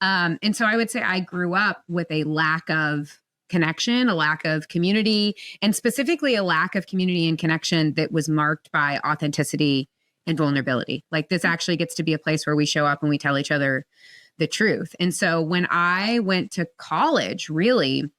And so I would say I grew up with a lack of connection, a lack of community, and specifically a lack of community and connection that was marked by authenticity and vulnerability. Like this actually gets to be a place where we show up and we tell each other the truth. And so when I went to college, really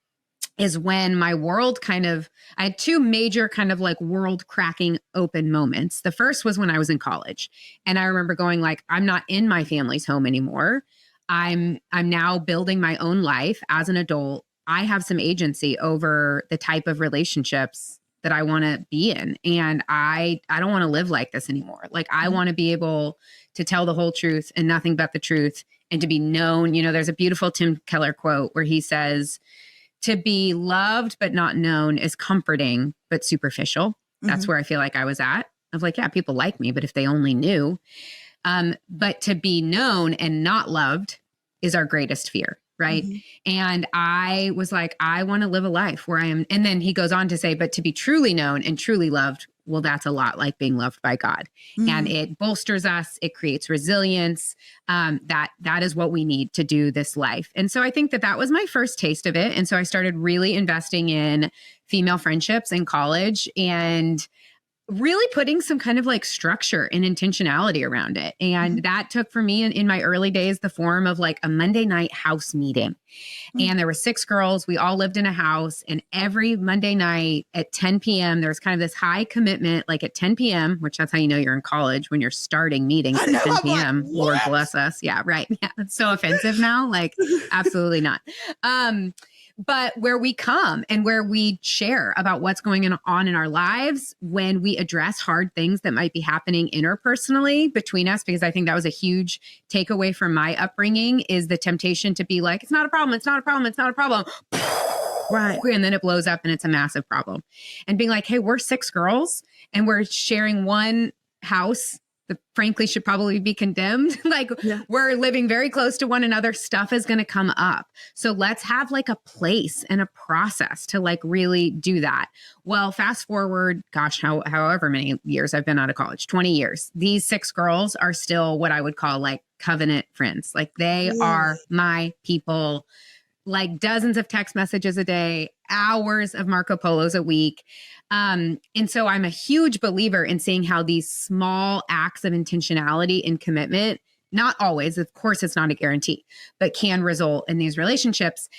is when my world I had two major kind of like world cracking open moments. The first was when I was in college. And I remember going like, I'm not in my family's home anymore. I'm now building my own life as an adult. I have some agency over the type of relationships that I want to be in. And I don't want to live like this anymore. Like I want to be able to tell the whole truth and nothing but the truth and to be known. You know, there's a beautiful Tim Keller quote where he says, to be loved but not known is comforting but superficial. That's where I feel like I was at. I was like, yeah, people like me, but if they only knew. But to be known and not loved is our greatest fear, right? And I was like, I want to live a life where I am. And then he goes on to say, but to be truly known and truly loved, well, that's a lot like being loved by God. And it bolsters us. It creates resilience. That is what we need to do this life. And so I think that was my first taste of it. And so I started really investing in female friendships in college and really putting some kind of like structure and intentionality around it. And that took for me in my early days, the form of like a Monday night house meeting. And there were 6 girls. We all lived in a house. And every Monday night at 10 p.m., there was kind of this high commitment, like at 10 p.m., which that's how you know you're in college when you're starting meetings at 10 p.m. Like, Lord bless us. Yeah, right. Yeah, it's so offensive now. Like, absolutely not. But where we come and where we share about what's going on in our lives when we address hard things that might be happening interpersonally between us, because I think that was a huge takeaway from my upbringing is the temptation to be like, it's not a problem. It's not a problem. It's not a problem. Right. And then it blows up and it's a massive problem. And being like, hey, we're 6 girls and we're sharing one house that frankly should probably be condemned. Like we're living very close to one another. Stuff is going to come up. So let's have like a place and a process to like really do that. Well, fast forward, gosh, however many years I've been out of college, 20 years. These 6 girls are still what I would call like covenant friends. Like they are my people, like dozens of text messages a day, hours of Marco Polos a week. And so I'm a huge believer in seeing how these small acts of intentionality and commitment, not always, of course, it's not a guarantee, but can result in these relationships